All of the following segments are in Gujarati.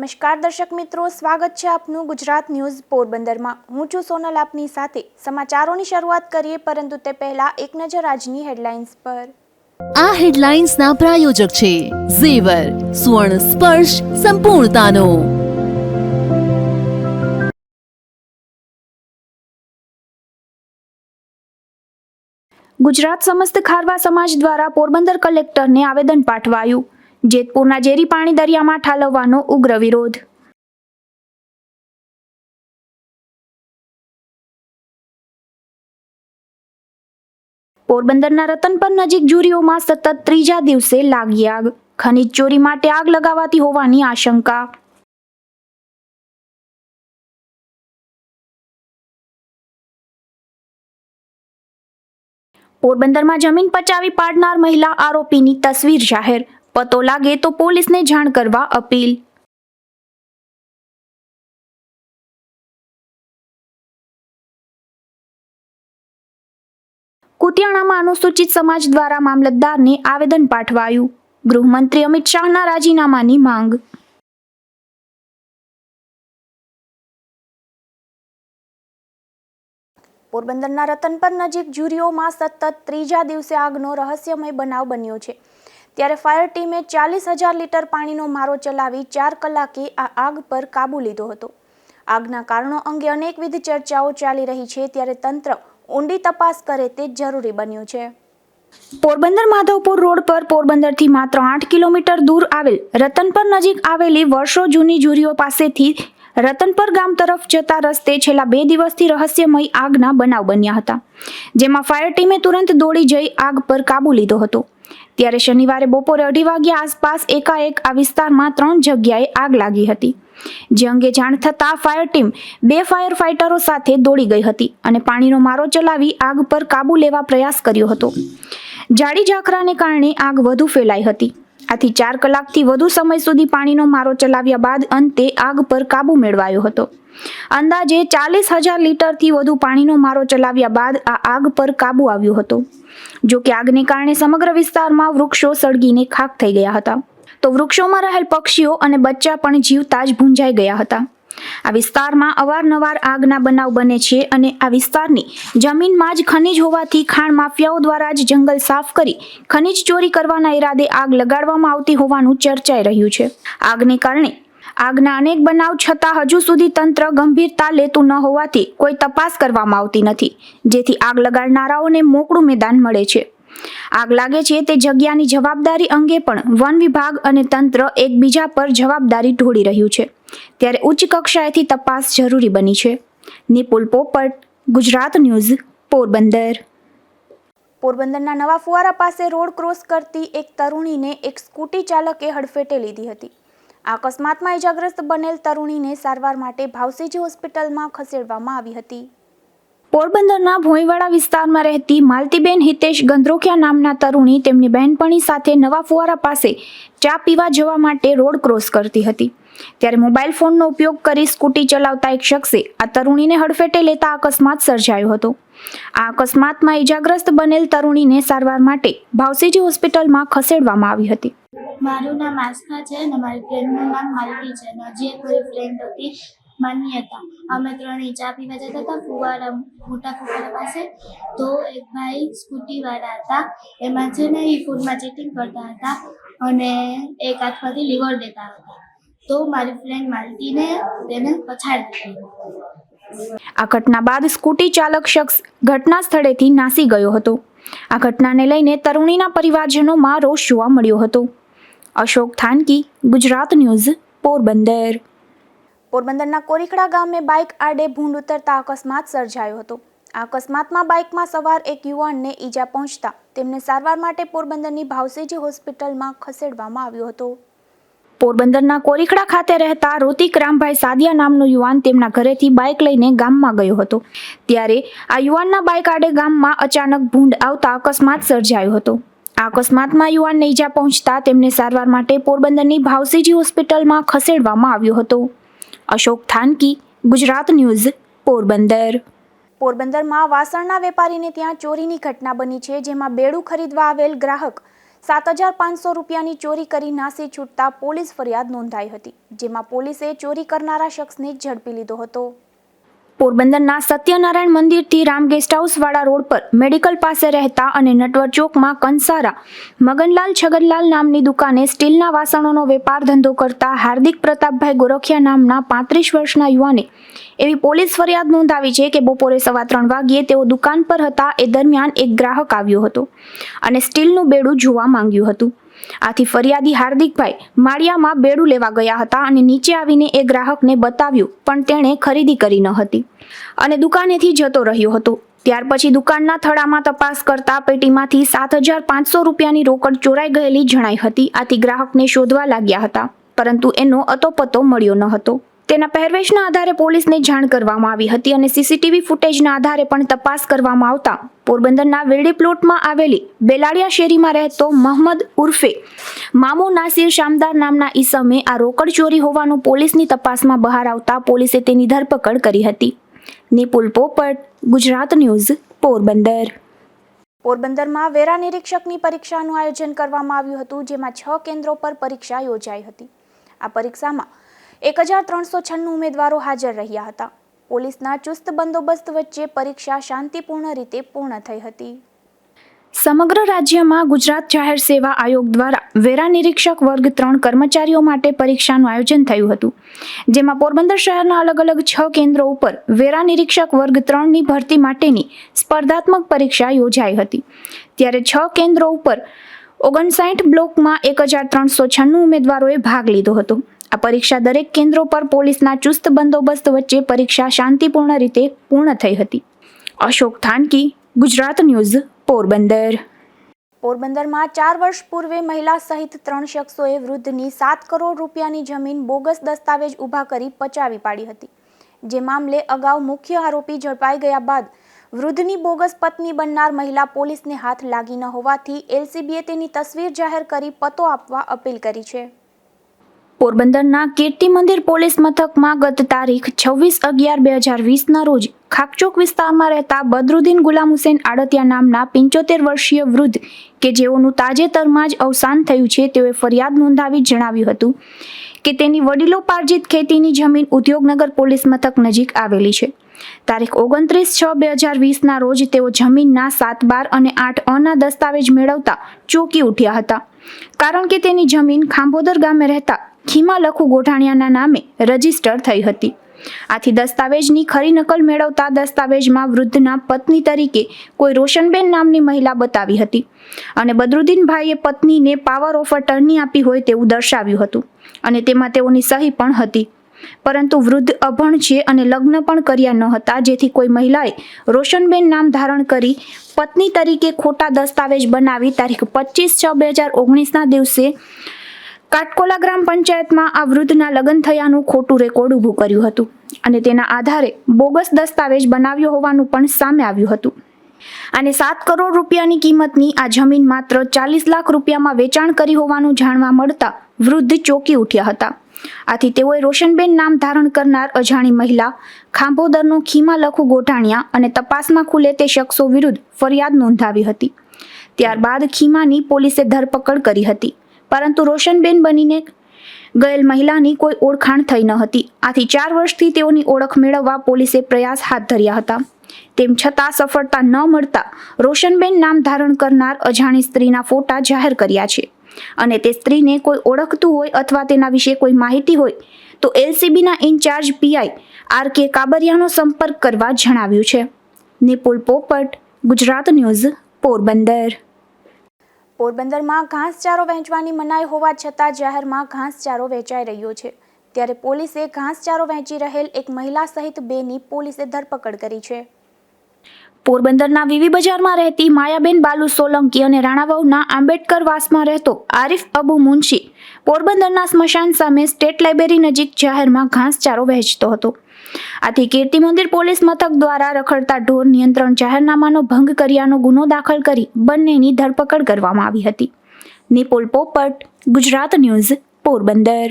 નમસ્કાર દર્શક મિત્રો, સ્વાગત છે આપનું ગુજરાત ન્યૂઝ પોરબંદરમાં। હું છું સોનલ, આપની સાથે સમાચારોની શરૂઆત કરીએ, પરંતુ તે પહેલા એક નજર આજની હેડલાઇન્સ પર। આ હેડલાઇન્સના પ્રાયોજક છે ઝેવર, સ્વર્ણ સ્પર્શ સંપૂર્ણતાનો। ગુજરાત સમસ્ત ખારવા સમાજ દ્વારા પોરબંદર કલેક્ટરને આવેદન પાઠવાયું। જેતપુરના ઝેરી પાણી દરિયામાં ઠાલવવાનો ઉગ્ર વિરોધ। પોરબંદરના રતનપર નજીક જુરીઓમાં સતત ત્રીજા દિવસે લાગી આગ। ખનીજ ચોરી માટે આગ લગાવાતી હોવાની આશંકા। પોરબંદરમાં જમીન પચાવી પાડનાર મહિલા આરોપીની તસવીર જાહેર। પતો લાગે તો પોલીસને જાણ કરવા અપીલ। કુતિયાણામાં અનુસૂચિત સમાજ દ્વારા મામલતદારને આવેદન પાઠવાયું। ગૃહમંત્રી અમિત શાહના રાજીનામાની માંગ। પોરબંદરના રતનપર નજીક જુરીઓમાં સતત ત્રીજા દિવસે આગનો રહસ્યમય બનાવ બન્યો છે। ત્યારે ફાયર ટીમે 40,000 લીટર પાણીનો મારો ચલાવી 4 કલાકે આ આગ પર કાબુ લીધો હતો। આગના કારણો અંગે અનેકવિધ ચર્ચાઓ ચાલી રહી છે, ત્યારે તંત્ર ઊંડી તપાસ કરે તે જરૂરી બન્યું છે। પોરબંદર માધવપુર રોડ પર પોરબંદરથી માત્ર 8 કિલોમીટર દૂર આવેલ રતનપર નજીક આવેલી વર્ષો જૂની જુરીઓ પાસેથી રતનપર ગામ તરફ જતા રસ્તે છેલ્લા 2 દિવસથી રહસ્યમય આગના બનાવ બન્યા હતા, જેમાં ફાયર ટીમે તુરંત દોડી જઈ આગ પર કાબુ લીધો હતો। ત્યારે શનિવારે બપોરે 2:30 વાગ્યા આસપાસ એકાએક આ વિસ્તારમાં 3 જગ્યાએ આગ લાગી હતી, જે અંગે જાણ થતાં ફાયર ટીમ 2 ફાયર ફાઇટરો સાથે દોડી ગઈ હતી અને પાણીનો મારો ચલાવી આગ પર કાબુ લેવા પ્રયાસ કર્યો હતો। જાડી ઝાખરાને કારણે આગ વધુ ફેલાઈ હતી। આથી 4 કલાકથી વધુ સમય સુધી પાણીનો મારો ચલાવ્યા બાદ અંતે આગ પર કાબુ મેળવાયો હતો। અંદાજે 40,000 લીટરથી વધુ પાણીનો મારો ચલાવ્યા બાદ આ આગ પર કાબુ આવ્યો હતો। જો કે આગને કારણે સમગ્ર વિસ્તારમાં વૃક્ષો સળગીને ખાખ થઈ ગયા હતા, તો વૃક્ષોમાં રહેલ પક્ષીઓ અને બચ્ચા પણ જીવતા જ ભૂંજાઈ ગયા હતા। આ વિસ્તારમાં અવારનવાર આગના બનાવ બને છે અને આ વિસ્તારની જમીનમાં જ ખનીજ હોવાથી ખાણ માફિયાઓ દ્વારા જ જંગલ સાફ કરી ખનીજ ચોરી કરવાના ઈરાદે આગ લગાડવામાં આવતી હોવાનું ચર્ચાઈ રહ્યું છે। આગને કારણે આગના અનેક બનાવ છતાં હજુ સુધી તંત્ર ગંભીરતા લેતું ન હોવાથી કોઈ તપાસ કરવામાં આવતી નથી, જેથી આગ લગાડનારાઓને મોકળું મેદાન મળે છે। આગ લાગે છે તે જગ્યાની જવાબદારી અંગે પણ વન વિભાગ અને તંત્ર એકબીજા પર જવાબદારી ઢોળી રહ્યું છે, ત્યારે ઉચ્ચ કક્ષાએથી તપાસ જરૂરી બની છે। નિપુલ પોપટ, ગુજરાત ન્યૂઝ, પોરબંદર। પોરબંદરના નવા ફુવારા પાસે રોડ ક્રોસ કરતી એક તરુણીને એક સ્કૂટી ચાલકે હડફેટે લીધી હતી। આ અકસ્માતમાં ઇજાગ્રસ્ત બનેલ તરુણીને સારવાર માટે ભાવસીજી હોસ્પિટલમાં ખસેડવામાં આવી હતી। પોરબંદરના ભોંયવાડા વિસ્તારમાં રહેતી માલતીબેન હિતેશ ગંધ્રોખિયા નામના તરુણી તેમની બહેનપણી સાથે નવા ફુવારા પાસે ચા પીવા જવા માટે રોડ ક્રોસ કરતી હતી, ત્યારે મોબાઈલ ફોનનો ઉપયોગ કરી સ્કૂટી ચલાવતા એક શખ્સે આ તરુણીને હડફેટે લેતા અકસ્માત સર્જાયો હતો। આ અકસ્માતમાં ઇજાગ્રસ્ત બનેલ તરુણીને સારવાર માટે ભાવસીજી હોસ્પિટલમાં ખસેડવામાં આવી હતી। મારું નામ આસ્થા છે અને મારી ફ્રેન્ડનું નામ માલતી છે અને હજી એક મારી ફ્રેન્ડ હતી માન્યતા। અમે ત્રણેય ચા પીવા જતા હતા મોટા ફુવારા પાસે। તો એક ભાઈ સ્કૂટીવાળા હતા, એમાં છે ને એ ફોનમાં ચેટિંગ કરતા હતા અને એક હાથમાંથી લીવર દેતા હતા, તો મારી ફ્રેન્ડ માલતીને તેને પછાડી દીધી। આ ઘટના બાદ સ્કૂટી ચાલક શખ્સ ઘટના સ્થળેથી નાસી ગયો હતો। આ ઘટનાને લઈને તરુણીના પરિવારજનોમાં રોષ જોવા મળ્યો હતો। અશોક થાનકી, ગુજરાત ન્યૂઝ, પોરબંદર। પોરબંદરના કોરીખડા ગામે બાઇક આડે ભૂંડ ઉતરતા અકસ્માત સર્જાયો હતો। આ અકસ્માતમાં બાઇકમાં સવાર એક યુવાનને ઈજા પહોંચતા તેમને સારવાર માટે પોરબંદરની ભાવસીજી હોસ્પિટલમાં ખસેડવામાં આવ્યો હતો। પોરબંદરના કોરીખડા ખાતે રહેતા ઋતિક રામભાઈ સાદિયા નામનો યુવાન તેમના ઘરેથી બાઇક લઈને ગામમાં ગયો હતો, ત્યારે આ યુવાનના બાઇક આડે ગામમાં અચાનક ભૂંડ આવતા અકસ્માત સર્જાયો હતો। આ અકસ્માતમાં યુવાનને ઈજા પહોંચતા તેમને સારવાર માટે પોરબંદરની ભાવસીજી હોસ્પિટલમાં ખસેડવામાં આવ્યો હતો। અશોક થાનકી, ગુજરાત ન્યૂઝ, પોરબંદર। પોરબંદરમાં વાસણના વેપારીને ત્યાં ચોરીની ઘટના બની છે, જેમાં બેડું ખરીદવા આવેલ ગ્રાહક 7,500 રૂપિયાની ચોરી કરી નાસી છૂટતા પોલીસ ફરિયાદ નોંધાઈ હતી, જેમાં પોલીસે ચોરી કરનારા શખ્સને ઝડપી લીધો હતો. પોરબંદરના સત્યનારાયણ મંદિરથી રામ ગેસ્ટ હાઉસ વાળા રોડ પર મેડિકલ પાસે રહેતા અને નટવર ચોકમાં કંસારા મગનલાલ છગનલાલ નામની દુકાને સ્ટીલના વાસણોનો વેપાર ધંધો કરતા હાર્દિક પ્રતાપભાઈ ગોરખિયા નામના 35 વર્ષના યુવાને એવી પોલીસ ફરિયાદ નોંધાવી છે કે બપોરે 3:15 વાગ્યે તેઓ દુકાન પર હતા. એ દરમિયાન એક ગ્રાહક આવ્યો હતો અને સ્ટીલનું બેડું જોવા માંગ્યું હતું. આથી ફરિયાદી હાર્દિકભાઈ માળિયામાં બેડું લેવા ગયા હતા અને નીચે આવીને એ ગ્રાહકને બતાવ્યું, પણ તેણે ખરીદી કરી ન હતી અને દુકાનેથી જતો રહ્યો હતો. ત્યાર પછી દુકાનના થડામાં તપાસ કરતા પેટીમાંથી 7,500 રૂપિયાની રોકડ ચોરાઈ ગયેલી જણાઈ હતી. આથી ગ્રાહકને શોધવા લાગ્યા હતા, પરંતુ એનો અતોપતો મળ્યો ન હતો. તેના પહેરવેશના આધારે પોલીસને જાણ કરવામાં આવી હતી અને સીસીટીવી ફૂટેજના આધારે પણ તપાસ કરવામાં આવતા પોરબંદરના વેરડી પ્લોટમાં આવેલી બેલાડિયા શેરીમાં રહેતો મહંમદ ઉર્ફે મામો નાસિર શામદાર નામના ઈસમે આ રોકડ ચોરી હોવાનું પોલીસની તપાસમાં બહાર આવતા પોલીસે તેની ધરપકડ કરી હતી. નિપુલ પોપટ, ગુજરાત ન્યૂઝ, પોરબંદર. પોરબંદરમાં વેરા નિરીક્ષકની પરીક્ષાનું આયોજન કરવામાં આવ્યું હતું, જેમાં 6 કેન્દ્રો પર પરીક્ષા યોજાઈ હતી. આ પરીક્ષામાં 1,396 ઉમેદવારો હાજર રહ્યા હતા. પોલીસના ચુસ્ત બંદોબસ્ત વચ્ચે પરીક્ષા શાંતિપૂર્ણ રીતે પૂર્ણ થઈ હતી. સમગ્ર રાજ્યમાં ગુજરાત જાહેર સેવા આયોગ દ્વારા વેરા નિરીક્ષક વર્ગ 3 કર્મચારીઓ માટે પરીક્ષાનું આયોજન થયું હતું, જેમાં પોરબંદર શહેરના અલગ અલગ 6 કેન્દ્રો ઉપર વેરા નિરીક્ષક વર્ગ 3ની ભરતી માટેની સ્પર્ધાત્મક પરીક્ષા યોજાઈ હતી. ત્યારે 6 કેન્દ્રો ઉપર 59 બ્લોકમાં 1,396 ઉમેદવારોએ ભાગ લીધો હતો. આ પરીક્ષા દરેક કેન્દ્રો પર પોલીસના ચુસ્ત બંદોબસ્ત વચ્ચે પરીક્ષા શાંતિપૂર્ણ રીતે પૂર્ણ થઈ હતી. અશોક થાનકી, ગુજરાત ન્યૂઝ, પોરબંદર. પોરબંદરમાં 4 વર્ષ પૂર્વે મહિલા સહિત 3 શખ્સોએ વૃદ્ધની 7 કરોડ રૂપિયાની જમીન બોગસ દસ્તાવેજ ઊભા કરી પચાવી પાડી હતી. જે મામલે અગાઉ મુખ્ય આરોપી ઝડપાઈ ગયા બાદ વૃદ્ધની બોગસ પત્ની બનનાર મહિલા પોલીસને હાથ લાગી ન હોવાથી એલસીબીએ તેની તસવીર જાહેર કરી પતો આપવા અપીલ કરી છે. પોરબંદરના કીર્તિ મંદિર પોલીસ મથકમાં ગત તારીખ 26/11/2020ના રોજ ખાકચોક વિસ્તારમાં રહેતા બદરુદ્દીન ગુલામ હુસેન આડતિયા નામના 75 વર્ષીય વૃદ્ધ કે જેઓનું તાજેતરમાં જ અવસાન થયું છે, તેઓએ ફરિયાદ નોંધાવી જણાવ્યું હતું કે તેની વડીલોપાર્જિત ખેતીની જમીન ઉદ્યોગનગર પોલીસ મથક નજીક આવેલી છે. તારીખ 29/6/2020ના રોજ તેઓ જમીનના 7/12 અને 8/અ દસ્તાવેજ મેળવતા ચોંકી ઉઠ્યા હતા, કારણ કે તેની જમીન ખાંભોદર ગામે રહેતા ખીમા લખુ ગોઠાણીયાના નામે રજીસ્ટર થઈ હતી. આથી દસ્તાવેજની ખરી નકલ મેળવતા દસ્તાવેજમાં વૃદ્ધના પત્ની તરીકે કોઈ રોશનબેન નામની મહિલા બતાવી હતી અને બદરુદ્દીનભાઈએ પત્નીને પાવર ઓફ અટર્ની આપી હોય તેવું દર્શાવ્યું હતું અને તેમાં તેઓની સહી પણ હતી. પરંતુ વૃદ્ધ અભણ છે અને લગ્ન પણ કર્યા ન હતા, જેથી કોઈ મહિલાએ રોશનબેન નામ ધારણ કરી પત્ની તરીકે ખોટા દસ્તાવેજ બનાવી તારીખ 25/6/2019ના દિવસે કાટકોલા ગ્રામ પંચાયતમાં આ વૃદ્ધના લગ્ન થયાનું ખોટું રેકોર્ડ ઊભું કર્યું હતું અને તેના આધારે બોગસ દસ્તાવેજ બનાવ્યો હોવાનું પણ સામે આવ્યું હતું. અને 7 કરોડ રૂપિયાની કિંમતની આ જમીન માત્ર 40 લાખ રૂપિયામાં વેચાણ કરી હોવાનું જાણવા મળતા વૃદ્ધ ચોંકી ઉઠ્યા હતા. આથી તેઓએ રોશનબેન નામ ધારણ કરનાર અજાણી મહિલા, ખાંભોદરનો ખીમા લખુ ગોઠાણીયા અને તપાસમાં ખુલે તે શખ્સો વિરુદ્ધ ફરિયાદ નોંધાવી હતી. ત્યારબાદ ખીમાની પોલીસે ધરપકડ કરી હતી, પરંતુ રોશનબેન બનીને ગયેલ મહિલાની કોઈ ઓળખાણ થઈ ન હતી. આથી 4 વર્ષથી તેઓની ઓળખ મેળવવા પોલીસે પ્રયાસ હાથ ધર્યા હતા. તેમ છતાં સફળતા ન મળતા રોશનબેન નામ ધારણ કરનાર અજાણી સ્ત્રીના ફોટા જાહેર કર્યા છે અને તે સ્ત્રીને કોઈ ઓળખતું હોય અથવા તેના વિશે કોઈ માહિતી હોય તો એલસીબીના ઇન્ચાર્જ પીઆઈ આર.કે. કાબરિયાનો સંપર્ક કરવા જણાવ્યું છે. નિપુલ પોપટ, ગુજરાત ન્યૂઝ, પોરબંદર. પોરબંદરમાં ઘાસચારો વહેંચવાની મનાઈ હોવા છતાં જાહેરમાં ઘાસચારો વેચાઈ રહ્યો છે. ત્યારે પોલીસે ઘાસચારો વહેંચી રહેલ એક મહિલા સહિત 2ની પોલીસે ધરપકડ કરી છે. પોરબંદરના વીવી બજારમાં રહેતી માયાબેન બાલુ સોલંકી અને રાણાવાવના આંબેડકરવાસમાં રહેતો આરિફ અબુ મુનશી પોરબંદરના સ્મશાન સામે સ્ટેટ લાઇબ્રેરી નજીક જાહેરમાં ઘાસચારો વહેંચતો હતો. આથી કીર્તિ મંદિર પોલીસ મથક દ્વારા રખડતા ઢોર નિયંત્રણ જાહેરનામાનો ભંગ કર્યાનો ગુનો દાખલ કરી બંનેની ધરપકડ કરવામાં આવી હતી. નિપુલ પોપટ, ગુજરાત ન્યૂઝ, પોરબંદર.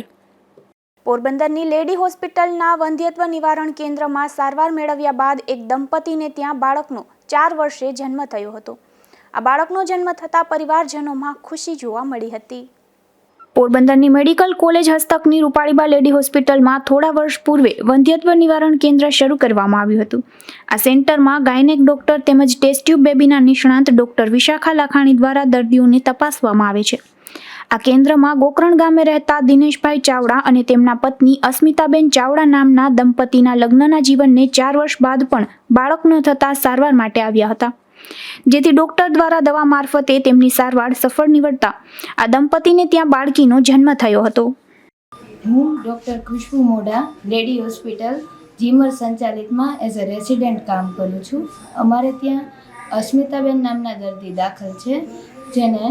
પોરબંદરની લેડી હોસ્પિટલના વંધ્યત્વ નિવારણ કેન્દ્રમાં સારવાર મેળવ્યા બાદ એક દંપતીને ત્યાં બાળકનો 4 વર્ષે જન્મ થયો હતો. આ બાળકનો જન્મ થતાં પરિવારજનોમાં ખુશી જોવા મળી હતી. પોરબંદરની મેડિકલ કોલેજ હસ્તકની રૂપાળીબા લેડી હોસ્પિટલમાં થોડા વર્ષ પૂર્વે વંધ્યત્વ નિવારણ કેન્દ્ર શરૂ કરવામાં આવ્યું હતું. આ સેન્ટરમાં ગાયનેક ડોક્ટર તેમજ ટેસ્ટ ટ્યુબ બેબીના નિષ્ણાંત ડોક્ટર વિશાખા લાખાણી દ્વારા દર્દીઓને તપાસવામાં આવે છે. આ કેન્દ્રમાં ગોકરણ ગામે રહેતા દિનેશભાઈ ચાવડા અને તેમના પત્ની અસ્મિતાબેન ચાવડા નામના દંપતીના લગ્નના જીવનને 4 વર્ષ બાદ પણ બાળક ન થતાં સારવાર માટે આવ્યા હતા, જેથી ડોક્ટર દ્વારા દવા મારફતે તેમની સારવાર સફળ નીવડતા આ દંપતીને ત્યાં બાળકીનો જન્મ થયો હતો. હું doctor Khushbu Modha lady hospital જીમર સંચાલિતમાં એઝ અ રેસિડેન્ટ કામ કરું છું. અમારે ત્યાં અસ્મિતાબેન નામના દર્દી દાખલ છે, જેને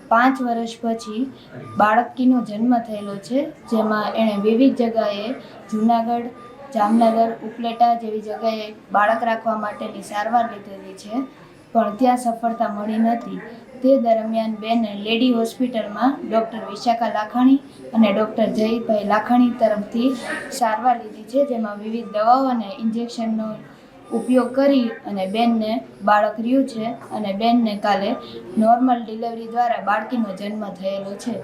5 વર્ષ પછી બાળકીનો જન્મ થયેલો છે, જેમાં એણે વિવિધ જગાએ જૂનાગઢ, જામનગર, ઉપલેટા જેવી જગાએ બાળક રાખવા માટેની સારવાર લીધેલી છે, પણ ત્યાં સફળતા મળી નથી. તે દરમિયાન બેને લેડી હોસ્પિટલમાં ડૉક્ટર વિશાખા લાખાણી અને ડૉક્ટર જયભાઈ લાખાણી તરફથી સારવાર લીધી છે, જેમાં વિવિધ દવાઓ અને ઇન્જેક્શનનો ઉપયોગ કરી અને બેનને બાળક રહ્યું છે અને બેનને કાલે નોર્મલ ડિલિવરી દ્વારા બાળકીનો જન્મ થયેલો છે.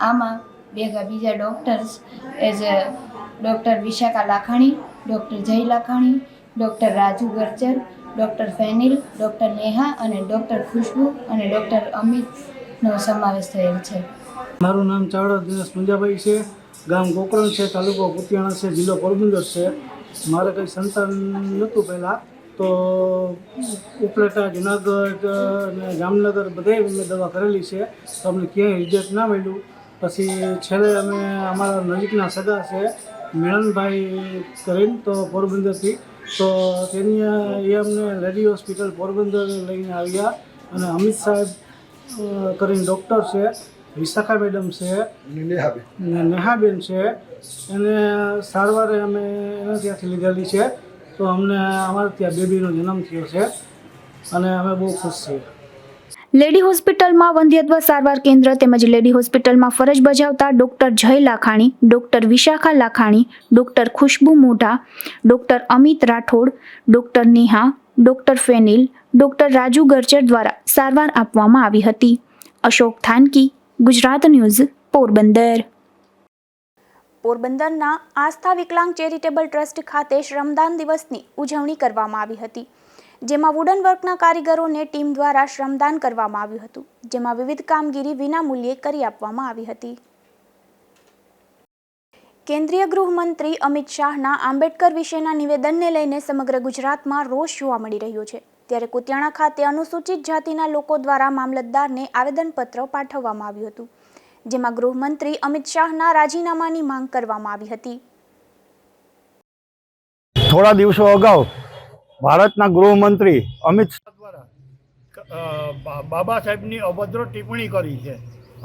આમાં બીજા doctors as a doctor Vishakha Lakhani, doctor Jay Lakhani, doctor Raju Garchar, doctor Fenil, doctor Neha અને ડૉક્ટર ખુશ્બુ અને ડૉક્ટર અમિતનો સમાવેશ થયેલ છે. મારું નામ ચાવડા દિનેશ મુંજાભાઈ છે. ગામ ગોકરણ છે, તાલુકો કુતિયાણા છે, જિલ્લો પોરબંદર છે. મારે કંઈ સંતાન નહોતું પહેલાં, તો ઉપલેટા, જુનાગઢ અને જામનગર બધે મેં દવા કરેલી છે, તો અમને ક્યાંય રિઝલ્ટ ના મળ્યું. પછી છેલ્લે અમે અમારા નજીકના સગા છે મિલનભાઈ કરીને, તો પોરબંદરથી, તો તેની એ અમને લેડી હોસ્પિટલ પોરબંદર લઈને આવ્યા અને અમિત સાહેબ કરીને ડૉક્ટર છે, વિશાખા મેડમ છે, નેહાબેન છે, એને સારવારે અમે એના ત્યાંથી લીધેલી છે. તો અમને અમારે ત્યાં બેબીનો જન્મ થયો છે અને અમે બહુ ખુશ છીએ. લેડી હોસ્પિટલમાં વંધ્યત્વ સારવાર કેન્દ્ર તેમજ લેડી હોસ્પિટલમાં ફરજ બજાવતા ડોક્ટર જય લાખાણી, ડોક્ટર વિશાખા લાખાણી, ડોક્ટર ખુશ્બુ મોઢા, doctor Amit Rathod, doctor Neha, doctor Fenil, doctor Raju Garchar દ્વારા સારવાર આપવામાં આવી હતી. અશોક થાનકી, ગુજરાત ન્યૂઝ, પોરબંદર. પોરબંદરના આસ્થા વિકલાંગ ચેરિટેબલ ટ્રસ્ટ ખાતે શ્રમદાન દિવસની ઉજવણી કરવામાં આવી હતી, જેમાં વુડન વર્કના કારીગરોને ટીમ દ્વારા શ્રમદાન કરવામાં આવ્યું હતું, જેમાં વિવિધ કામગીરી વિનામૂલ્યે કરી આપવામાં આવી હતી. કેન્દ્રીય ગૃહમંત્રી અમિત શાહના આંબેડકર વિશેના નિવેદનને લઈને સમગ્ર ગુજરાતમાં રોષ જોવા મળી રહ્યો છે. ત્યારે કુતિયાણા ખાતે અનુસૂચિત જાતિના લોકો દ્વારા મામલતદારને આવેદનપત્ર પાઠવવામાં આવ્યું હતું, જેમાં ગૃહમંત્રી અમિત શાહના રાજીનામાની માંગ કરવામાં આવી હતી. થોડા દિવસો અગાઉ ભારતના ગૃહમંત્રી અમિત શાહ દ્વારા બાબા સાહેબની અભદ્ર ટિપ્પણી કરી છે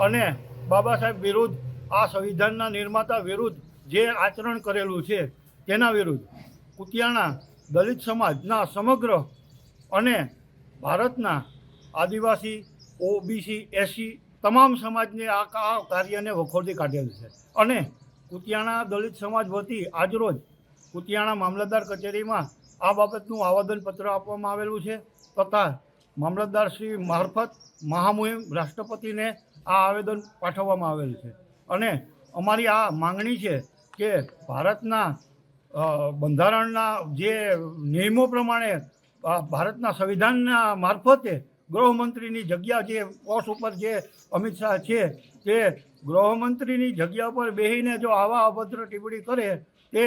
અને બાબા સાહેબ વિરુદ્ધ, આ સંવિધાનના નિર્માતા વિરુદ્ધ જે આચરણ કરેલું છે તેના વિરુદ્ધ કુતિયાણા દલિત સમાજના સમગ્ર અને ભારતના આદિવાસી, ઓબીસી, એસસી તમામ સમાજને આ કાર્યને વખોડી કાઢેલું છે અને કુતિયાણા દલિત સમાજ વતી આજરોજ કુતિયાણા મામલતદાર કચેરીમાં આ બાબતનું આવેદનપત્ર આપવામાં આવેલું છે તથા મામલતદારશ્રી મારફત મહામુહિમ રાષ્ટ્રપતિને આ આવેદન પાઠવવામાં આવેલ છે અને અમારી આ માંગણી છે કે ભારતના બંધારણના જે નિયમો પ્રમાણે ભારતના સંવિધાનના મારફતે ગૃહમંત્રીની જગ્યા, જે પોસ્ટ ઉપર જે અમિત શાહ છે, તે ગૃહમંત્રીની જગ્યા પર બેસીને જો આવા અભદ્ર ટિપ્પણી કરે તે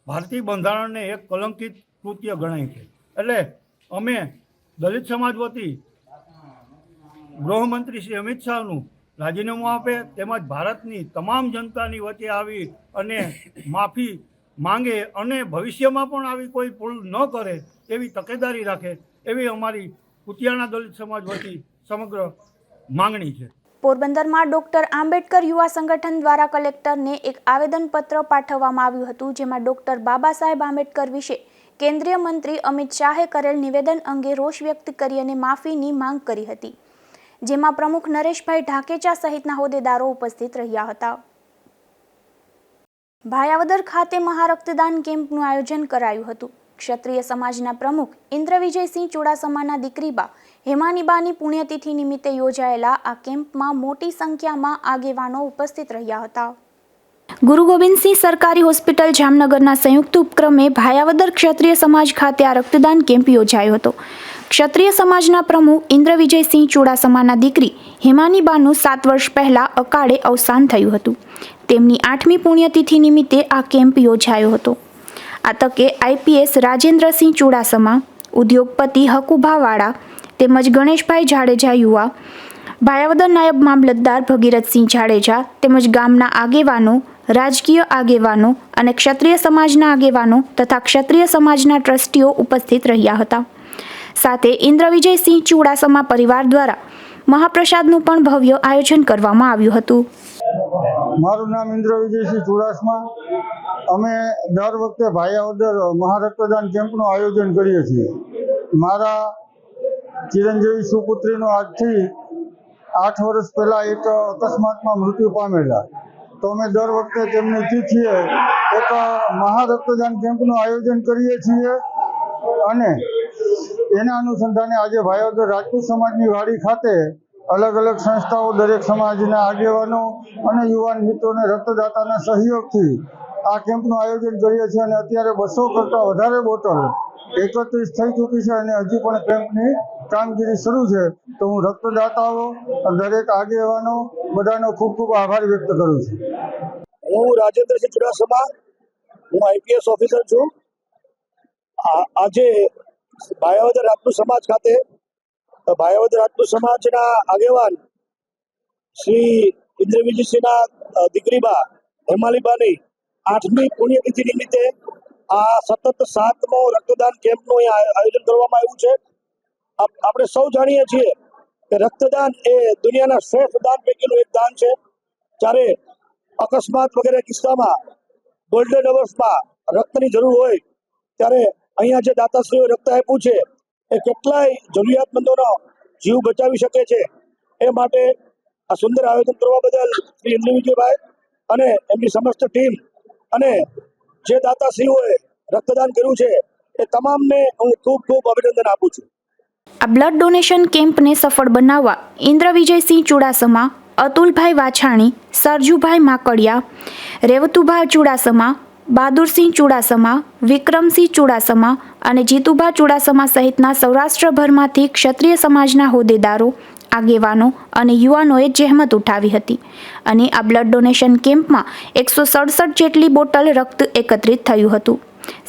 ભારતીય બંધારણને એક કલંકિત કૃત્ય ગણાય છે. એટલે અમે દલિત સમાજ વતી ગૃહમંત્રી શ્રી અમિત શાહનું રાજીનામું આપે તેમજ ભારતની તમામ જનતાની વચ્ચે આવી અને માફી માંગે અને ભવિષ્યમાં પણ આવી કોઈ ભૂલ ન કરે એવી તકેદારી રાખે એવી અમારી કુતિયાણા દલિત સમાજ વતી સમગ્ર માંગણી છે. પોરબંદરમાં ડોક્ટર આંબેડકર યુવા સંગઠન દ્વારા કલેક્ટરને એક આવેદનપત્ર પાઠવવામાં આવ્યું હતું, જેમાં ડોક્ટર બાબા સાહેબ આંબેડકર વિશે કેન્દ્રીય મંત્રી અમિત શાહે કરેલ નિવેદન અંગે રોષ વ્યક્ત કરી અને માફીની માંગ કરી હતી, જેમાં પ્રમુખ નરેશભાઈ ઢાકેચા સહિતના હોદ્દેદારો ઉપસ્થિત રહ્યા હતા. ભાયાવદર ખાતે મહારક્તદાન કેમ્પનું આયોજન કરાયું હતું. ક્ષત્રિય સમાજના પ્રમુખ ઇન્દ્રવિજયસિંહ ચુડાસમાના દીકરીબા હેમાનીબાની પુણ્યતિથિ નિમિત્તે યોજાયેલા આ કેમ્પમાં મોટી સંખ્યામાં આગેવાનો ઉપસ્થિત રહ્યા હતા. ગુરુ ગોવિંદસિંહ સરકારી હોસ્પિટલ જામનગરના સંયુક્ત ઉપક્રમે ભાયાવદર ક્ષત્રિય સમાજ ખાતે આ રક્તદાન કેમ્પ યોજાયો હતો. ક્ષત્રિય સમાજના પ્રમુખ ઇન્દ્રવિજયસિંહ ચુડાસમાના દીકરી હેમાનીબાનું 7 વર્ષ પહેલા અકાળે અવસાન થયું હતું. તેમની 8મી પુણ્યતિથિ નિમિત્તે આ કેમ્પ યોજાયો હતો. આ તકે આઈપીએસ રાજેન્દ્રસિંહ ચુડાસમા, ઉદ્યોગપતિ હકુભાવાળા તેમજ ગણેશભાઈ જાડેજા યુવા, ભાયાવદર નાયબ મામલતદાર ભગીરથસિંહ જાડેજા તેમજ ગામના આગેવાનો, રાજકીય આગેવાનો અને ક્ષત્રિય સમાજના આગેવાનો તથા ક્ષત્રિય સમાજના ટ્રસ્ટીઓ ઉપસ્થિત રહ્યા હતા. સાથે ઇન્દ્રવિજયસિંહ ચુડાસમા પરિવાર દ્વારા મહાપ્રસાદનું પણ ભવ્ય આયોજન કરવામાં આવ્યું હતું. મારું નામ ઇન્દ્રવિજયસિંહ ચુડાસમા. અમે દર વખતે ભાયાવદર મહારક્તદાન કેમ્પનું આયોજન કરીએ છીએ. મારા ચિરંજીવી સુપુત્રીનું આજથી 8 વર્ષ પહેલાં એક અકસ્માતમાં મૃત્યુ પામેલા. તો અમે દર વખતે તેમની તિથિએ એક મહારક્તદાન કેમ્પનું આયોજન કરીએ છીએ અને એના અનુસંધાને આજે ભાયાવદર રાજપૂત સમાજની વાડી ખાતે અલગ અલગ સંસ્થાઓ, દરેક સમાજના આગેવાનો અને યુવાન મિત્રોને રક્તદાતાના સહયોગથી આ કેમ્પનું આયોજન કરીએ છીએ અને અત્યારે 200 કરતાં વધારે બોટલ એકત્રિત થઈ ચૂકી છે અને હજી પણ કેમ્પની કામગીરી શરૂ છે. તો હું રક્તદાતાઓ, દરેક આગેવાનો બધાનો ખૂબ ખૂબ આભાર વ્યક્ત કરું છું. હું રાજેન્દ્રસિંહ ચુડાસમા, હું આઈપીએસ ઓફિસર છું. આજે ભાયાવદર રાજપૂત સમાજ ખાતે ભાયાવદર રાજપૂત સમાજના આગેવાન શ્રી ઇન્દ્રવિજયસિંહના દીકરીબા હેમાલીબાની 8મી પુણ્યતિથિ નિમિત્તે આ સતત 7મો રક્તદાન કેમ્પનું અહીંયા આયોજન કરવામાં આવ્યું છે. આપણે સૌ જાણીએ છીએ કે રક્તદાન એ દુનિયાના શ્રેષ્ઠ દાન પૈકીનું એક દાન છે. જ્યારે અકસ્માત વગેરે કિસ્સામાં ગોલ્ડન અવર્સમાં રક્તની જરૂર હોય ત્યારે અહીંયા જે દાતાશ્રીઓ રક્ત આપ્યું છે એ કેટલાય જરૂરિયાતમંદોનો જીવ બચાવી શકે છે. એ માટે આ સુંદર આયોજન કરવા બદલ શ્રી ઇન્દ્રવિજયભાઈ અને એમની સમસ્ત ટીમ અને જે દાતાશ્રીઓએ રક્તદાન કર્યું છે એ તમામને હું ખૂબ ખૂબ અભિનંદન આપું છું. આ બ્લડ ડોનેશન કેમ્પને સફળ બનાવવા ઇન્દ્રવિજયસિંહ ચુડાસમા, અતુલભાઈ વાછાણી, સરજુભાઈ માકડિયા, રેવતુભાઈ ચુડાસમા, બહાદુરસિંહ ચુડાસમા, વિક્રમસિંહ ચુડાસમા અને જીતુભા ચુડાસમા સહિતના સૌરાષ્ટ્રભરમાંથી ક્ષત્રિય સમાજના હોદ્દેદારો, આગેવાનો અને યુવાનોએ જહેમત ઉઠાવી હતી અને આ બ્લડ ડોનેશન કેમ્પમાં 167 જેટલી બોટલ રક્ત એકત્રિત થયું હતું.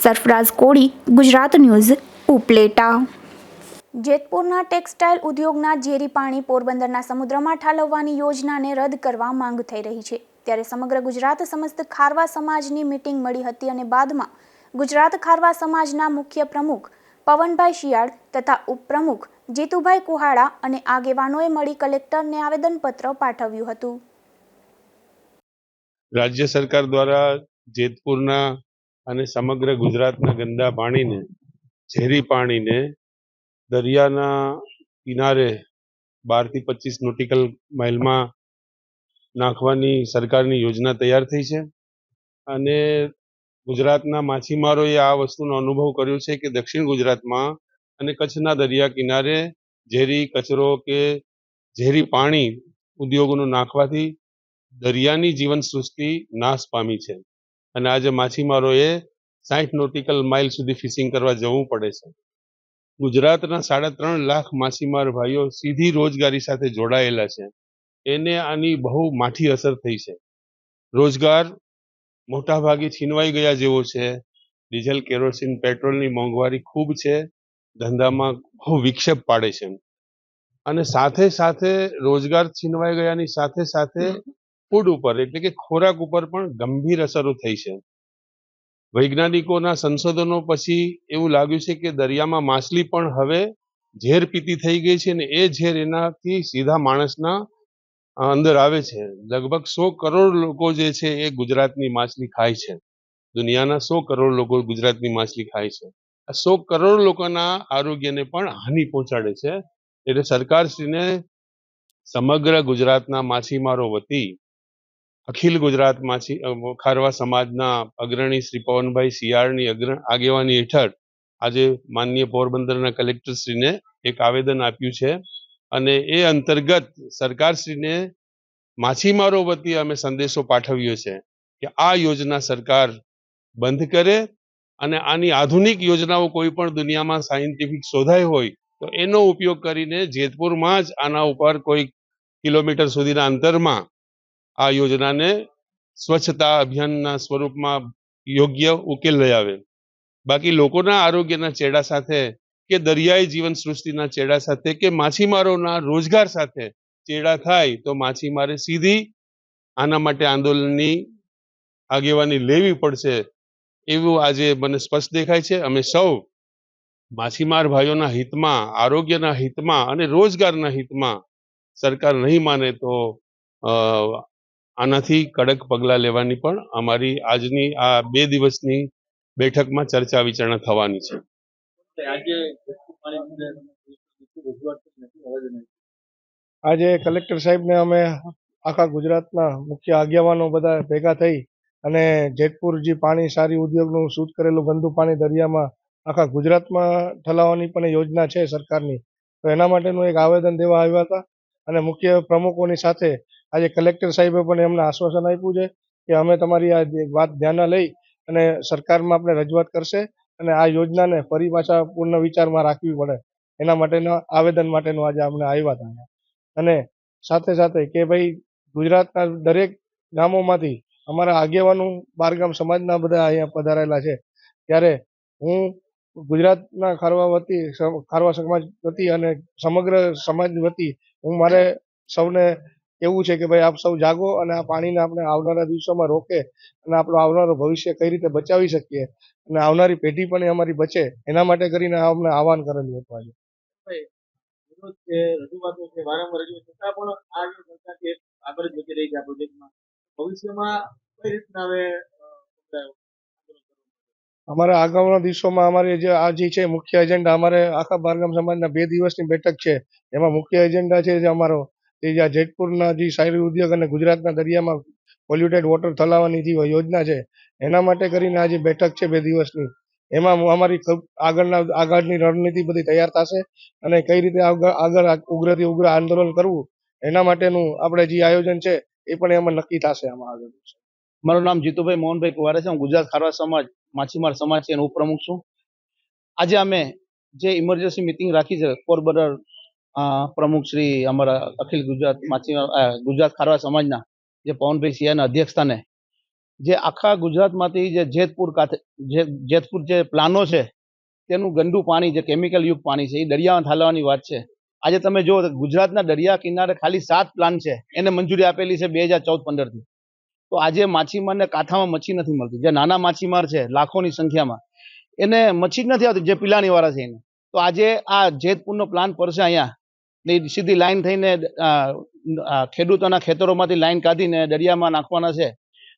સરફરાઝ કોળી, ગુજરાત ન્યૂઝ, ઉપલેટા. જેતપુરના ટેક્સટાઇલ ઉદ્યોગના ઝેરી પાણી પોરબંદરના સમુદ્રમાં ઠાલવવાની યોજનાને રદ કરવા માંગ થઈ રહી છે. ત્યારે સમગ્ર ગુજરાત સમસ્ત ખારવા સમાજની મીટિંગ મળી હતી અને બાદમાં ગુજરાત ખારવા સમાજના મુખ્ય પ્રમુખ પવનભાઈ શિયાળ તથા ઉપપ્રમુખ જીતુભાઈ કુહાડા અને આગેવાનોએ મળી કલેક્ટરને આવેદનપત્ર પાઠવ્યું હતું. રાજ્ય સરકાર દ્વારા જેતપુરના અને સમગ્ર ગુજરાતના ગંદા પાણીને, ઝેરી પાણીને દરિયાના કિનારે 12 થી 25 નોટિકલ માઇલમાં નાખવાની સરકારની યોજના તૈયાર થઈ છે અને ગુજરાતના માછીમારોએ આ વસ્તુનો અનુભવ કર્યો છે કે દક્ષિણ ગુજરાતમાં અને કચ્છના દરિયા કિનારે ઝેરી કચરો કે ઝેરી પાણી ઉદ્યોગોનું નાખવાથી દરિયાની જીવન સૃષ્ટિ નાશ પામી છે અને આજે માછીમારોએ 60 નોટિકલ માઇલ સુધી ફિશિંગ કરવા જવું પડે છે. ગુજરાતના 3.5 લાખ માછીમાર ભાઈઓ સીધી રોજગારી સાથે જોડાયેલા છે. એને આની બહુ માઠી અસર થઈ છે. રોજગાર મોટા ભાગે છીનવાઈ ગયા જેવો છે. ડીઝલ, કેરોસીન, પેટ્રોલની મોંઘવારી ખૂબ છે. ધંધામાં બહુ વિક્ષેપ પાડે છે અને સાથે સાથે રોજગાર છીનવાઈ ગયાની સાથે સાથે ફૂડ ઉપર એટલે કે ખોરાક ઉપર પણ ગંભીર અસરો થઈ છે. વૈજ્ઞાનિકોના સંશોધનો પછી એવું લાગ્યું છે કે દરિયામાં માછલી પણ હવે ઝેર પીતી થઈ ગઈ છે અને એ ઝેર એનાથી સીધા માણસના અંદર આવે છે. લગભગ 100 કરોડ લોકો જે છે એ ગુજરાતની માછલી ખાય છે. દુનિયાના 100 કરોડ લોકો ગુજરાતની માછલી ખાય છે. આ 100 કરોડ લોકોના આરોગ્યને પણ હાનિ પહોંચાડે છે. એટલે સરકારશ્રીને સમગ્ર ગુજરાતના માછીમારો વતી અખિલ ગુજરાત ખારવા સમાજના અગ્રણી શ્રી પવનભાઈ શિયાળની આગેવાની હેઠળ આજે માનનીય પોરબંદરના કલેક્ટરશ્રીને એક આવેદન આપ્યું છે અને એ અંતર્ગત સરકારશ્રીને માછીમારો વતી અમે સંદેશો પાઠવ્યો છે કે આ યોજના સરકાર બંધ કરે અને આની આધુનિક યોજનાઓ કોઈ પણ દુનિયામાં સાયન્ટિફિક શોધાઈ હોય તો એનો ઉપયોગ કરીને જેતપુરમાં જ આના ઉપર કોઈ કિલોમીટર સુધીના અંતરમાં આ યોજનાને સ્વચ્છતા અભિયાનના સ્વરૂપમાં યોગ્ય ઉકેલ લઈ આવે. બાકી લોકોના આરોગ્યના ચેડા સાથે કે દરિયાઈ જીવન સૃષ્ટિના ચેડા સાથે કે માછીમારોના રોજગાર સાથે ચેડા થાય તો માછીમારે સીધી આના માટે આંદોલનની આગેવાની લેવી પડશે એવું આજે મને સ્પષ્ટ દેખાય છે. અમે સૌ માછીમાર ભાઈઓના હિતમાં, આરોગ્યના હિતમાં અને રોજગારના હિતમાં સરકાર નહીં માને તો આનાથી કડક પગલાં લેવાની પણ અમારી આજની આ 2 દિવસની બેઠકમાં ચર્ચા વિચારણા થવાની છે. આજે કલેક્ટર સાહેબને અમે આખા ગુજરાતના મુખ્ય આગેવાનો બધા ભેગા થઈ અને જેતપુર જે પાણી સારી ઉદ્યોગનું શુદ્ધ કરેલું ગંદુ પાણી દરિયામાં આખા ગુજરાતમાં ઠલાવવાની પણ યોજના છે સરકારની, તો એના માટેનું એક આવેદન દેવા આવ્યા હતા અને મુખ્ય પ્રમુખોની સાથે આજે કલેક્ટર સાહેબે પણ એમને આશ્વાસન આપ્યું છે કે અમે તમારી આ વાત ધ્યાનમાં લઈ અને સરકારમાં આપણે રજૂઆત કરશે અને આ યોજનાને ફરી પાછા પૂર્ણ વિચારમાં રાખવી પડે એના માટેના આવેદન માટેનું આજે અમને આવ્યા હતા. અને સાથે સાથે કે ભાઈ ગુજરાતના દરેક ગામોમાંથી અમારા આગેવાનો બારગામ સમાજના બધા અહીંયા પધારેલા છે, ત્યારે હું ગુજરાતના ખારવા સમાજ વતી અને સમગ્ર સમાજ વતી હું મારે સૌને એવું છે કે ભાઈ આપ સૌ જાગો અને આ પાણીને આપણે આવનારા દિવસોમાં રોકે અને આપણું આવનારું ભવિષ્ય કઈ રીતે બચાવી શકીએ અને આવનારી પેઢી પણ અમારી બચે એના માટે કરીને અમને આહવાન કરેલું હતું આજે. રજૂઆતો છે વારંવાર રજૂઆત છતાં પણ આ જે સંસ્થા છે આગળ જ વધી રહી છે આ પ્રોજેક્ટમાં. ભવિષ્યમાં કઈ રીતના હવે અમારા આગામીના દિવસોમાં અમારે જે આ જે છે મુખ્ય એજન્ડા, અમારે આખા બારગામ સમાજના 2 દિવસની બેઠક છે એમાં મુખ્ય એજન્ડા છે જે અમારો એ જેતપુરના જે શાયરી ઉદ્યોગ અને ગુજરાતના દરિયામાં પોલ્યુટેડ વોટર ઠલાવવાની જે યોજના છે એના માટે કરીને આ જે બેઠક છે 2 દિવસની, એમાં અમારી આગળની રણનીતિ બધી તૈયાર થશે અને કઈ રીતે આગળ ઉગ્રથી ઉગ્ર આંદોલન કરવું એના માટેનું આપણે જે આયોજન છે એ પણ એમાં નક્કી થશે. આમાં આગળ મારું નામ જીતુભાઈ મોહનભાઈ કુવારે છે. હું ગુજરાત ખારવા સમાજ માછીમાર સમાજ છે એનો ઉપપ્રમુખ છું. આજે અમે જે ઇમરજન્સી મિટિંગ રાખી છે પોરબંદર પ્રમુખ શ્રી અમારા અખિલ ગુજરાત ખારવા સમાજના જે પવનભાઈ સિંહના અધ્યક્ષસ્થાને જે આખા ગુજરાતમાંથી જે જેતપુર જે પ્લાનો છે તેનું ગંદુ પાણી જે કેમિકલ યુક્ત પાણી છે એ દરિયામાં ઠાલવવાની વાત છે. આજે તમે જુઓ તો ગુજરાતના દરિયા કિનારે ખાલી 7 પ્લાન છે, એને મંજૂરી આપેલી છે 2014-15 થી. તો આજે માછીમારને કાંઠામાં મચ્છી નથી મળતી. જે નાના માછીમાર છે લાખોની સંખ્યામાં, એને મચ્છી જ નથી આવતી જે પિલાણી વાળા છે એને. તો આજે આ જેતપુરનો પ્લાન પડશે અહીંયા સીધી લાઈન થઈને ખેડૂતોના ખેતરોમાંથી લાઈન કાઢીને દરિયામાં નાખવાના છે.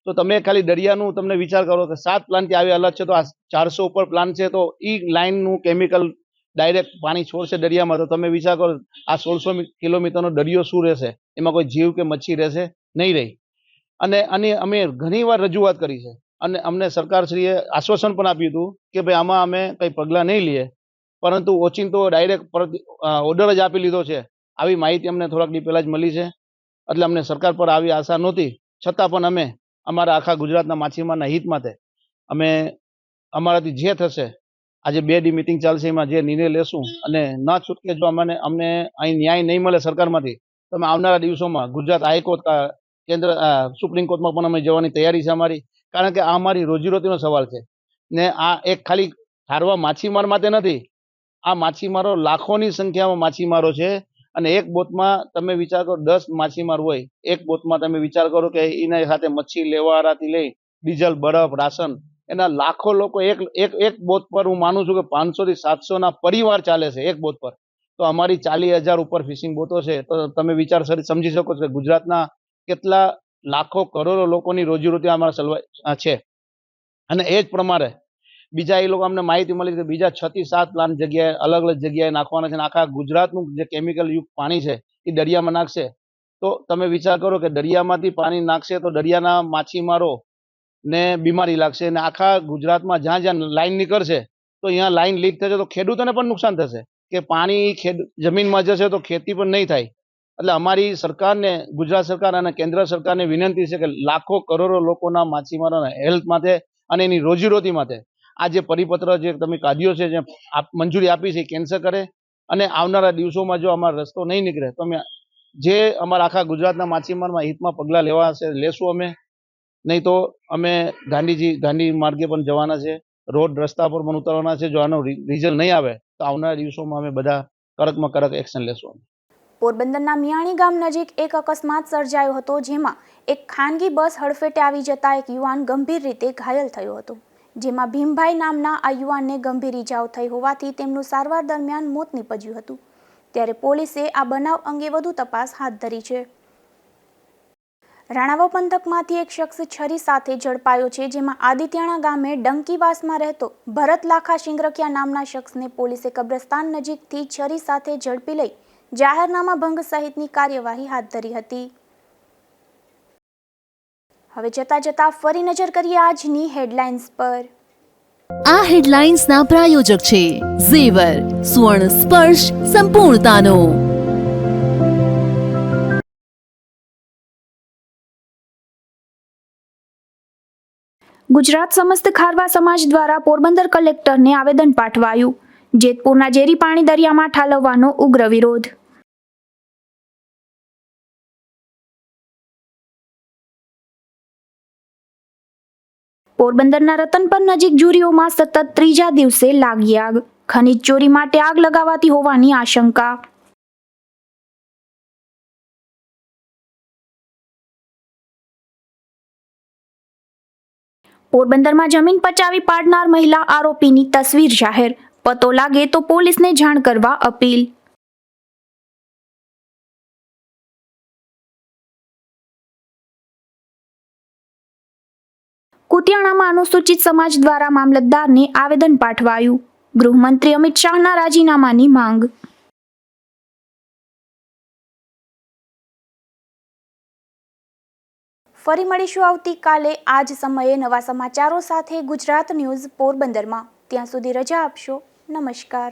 તો તમે ખાલી દરિયાનું તમને વિચાર કરો કે 7 પ્લાન ત્યાં આવી અલગ છે, તો આ 400 ઉપર પ્લાન છે, તો એ લાઈનનું કેમિકલ ડાયરેક્ટ પાણી છોડશે દરિયામાં. તો તમે વિચાર કરો આ 1600 કિલોમીટરનો દરિયો શું રહેશે, એમાં કોઈ જીવ કે મચ્છી રહેશે નહીં રહી. અને અમે ઘણીવાર રજૂઆત કરી છે અને અમને સરકારશ્રીએ આશ્વાસન પણ આપ્યું હતું કે ભાઈ આમાં અમે કંઈ પગલાં નહીં લઈએ, પરંતુ ઓચિંતો ડાયરેક્ટ ઓર્ડર જ આપી લીધો છે. આવી માહિતી અમને થોડાક દી પહેલાં જ મળી છે, એટલે અમને સરકાર પર આવી આશા નહોતી. છતાં પણ અમે અમારા આખા ગુજરાતના માછીમારના હિત માટે અમે અમારાથી જે થશે આજે 2 દી મિટિંગ ચાલશે, એમાં જે નિર્ણય લેશું અને ન છૂટકે જો અમને અહીં ન્યાય નહીં મળે સરકારમાંથી તો અમે આવનારા દિવસોમાં ગુજરાત હાઈકોર્ટ કેન્દ્ર સુપ્રીમ કોર્ટમાં પણ અમે જવાની તૈયારી છે અમારી. કારણ કે આ અમારી રોજીરોટીનો સવાલ છે ને આ એક ખાલી ખારવા માછીમાર માટે નથી, આ માછીમારો લાખોની સંખ્યામાં માછીમારો છે અને એક બોટમાં તમે વિચાર કરો 10 માછીમાર હોય એક બોટમાં, તમે વિચાર કરો કે એના સાથે મચ્છી લેવાથી લઈ ડીઝલ, બરફ, રાશન, એના લાખો લોકો એક બોટ પર હું માનું છું કે 500 થી 700 ના પરિવાર ચાલે છે એક બોટ પર. તો અમારી 40,000 ઉપર ફિશિંગ બોટો છે. તો તમે વિચાર સમજી શકો છો કે ગુજરાતના કેટલા લાખો કરોડો લોકોની રોજીરોટી અમારા છે. અને એ જ પ્રમાણે બીજા એ લોકો અમને માહિતી મળી કે બીજા 6 થી 7 પ્લાન જગ્યાએ અલગ અલગ જગ્યાએ નાખવાના છે. આખા ગુજરાતનું જે કેમિકલ યુક્ત પાણી છે એ દરિયામાં નાખશે. તો તમે વિચાર કરો કે દરિયામાંથી પાણી નાખશે તો દરિયાના માછીમારો ને બીમારી લાગશે અને આખા ગુજરાતમાં જ્યાં જ્યાં લાઈન નીકળશે તો તો અહીંયા લાઈન લીક થશે તો ખેડૂતોને પણ નુકસાન થશે કે પાણી જમીનમાં જશે તો ખેતી પણ નહીં થાય. એટલે અમારી સરકારને, ગુજરાત સરકાર અને કેન્દ્ર સરકારને વિનંતી છે કે લાખો કરોડો લોકોના માછીમારોના હેલ્થ માટે અને એની રોજીરોટી માટે આ જે પરિપત્ર જે તમે કાઢ્યો છે, જે મંજૂરી આપી છે, કેન્સલ કરે અને આવનારા દિવસોમાં જો અમારો રસ્તો નહીં નીકળે તો અમે જે અમારા આખા ગુજરાતના માછીમારમાં હિતમાં પગલાં લેવા હશે લેશું અમે. નહીં તો અમે ગાંધી માર્ગે પણ જવાના છે, રોડ રસ્તા પર પણ ઉતરવાના છે. જો આનો રિઝલ્ટ નહીં આવે તો આવનારા દિવસોમાં અમે બધા કડકમાં કડક એક્શન લેશું. પોરબંદરના મિયાણી ગામ નજીક એક અકસ્માત સર્જાયો હતો, જેમાં એક ખાનગી બસ હડફેટે આવી જતા એક યુવાન ગંભીર રીતે ઘાયલ થયો હતો, જેમાં ભીમભાઈ નામના આ યુવાનને ગંભીર ઈજાઓ થઈ હોવાથી તેમનું સારવાર દરમિયાન મોત નીપજ્યું હતું. ત્યારે પોલીસે આ બનાવ અંગે વધુ તપાસ હાથ ધરી છે. રાણાવા પંથકમાંથી એક શખ્સ છરી સાથે ઝડપાયો છે, જેમાં આદિત્યાણા ગામે ડંકીવાસમાં રહેતો ભરત લાખા શિંગરકિયા નામના શખ્સને પોલીસે કબ્રસ્તાન નજીકથી છરી સાથે ઝડપી લઈ જાહેરનામા ભંગ સહિતની કાર્યવાહી હાથ ધરી હતી. હવે જતા ફરી નજર કરીએ આજની હેડલાઇન્સ પર. આ હેડલાઇન્સના પ્રાયોજક છે ઝેવર, સુવર્ણ સ્પર્શ સંપૂર્ણતાનો. ગુજરાત સમસ્ત ખારવા સમાજ દ્વારા પોરબંદર કલેક્ટરને આવેદન પાઠવાયું. જેતપુરના ઝેરી પાણી દરિયામાં ઠાલવવાનો ઉગ્ર વિરોધ. પોરબંદરના રતનપર નજીક જુરીઓમાં સતત ત્રીજા દિવસે લાગી આગ. ખનીજ ચોરી માટે આગ લગાવાતી હોવાની આશંકા. પોરબંદરમાં જમીન પચાવી પાડનાર મહિલા આરોપીની તસવીર જાહેર. પતો લાગે તો પોલીસને જાણ કરવા અપીલ. કુતિયાણામાં અનુસૂચિત સમાજ દ્વારા મામલતદારને આવેદન પાઠવાયું. ગૃહમંત્રી અમિત શાહના રાજીનામાની માંગ. ફરી મળીશું આવતીકાલે આ જ સમયે નવા સમાચારો સાથે ગુજરાત ન્યૂઝ પોરબંદરમાં. ત્યાં સુધી રજા આપશો. નમસ્કાર.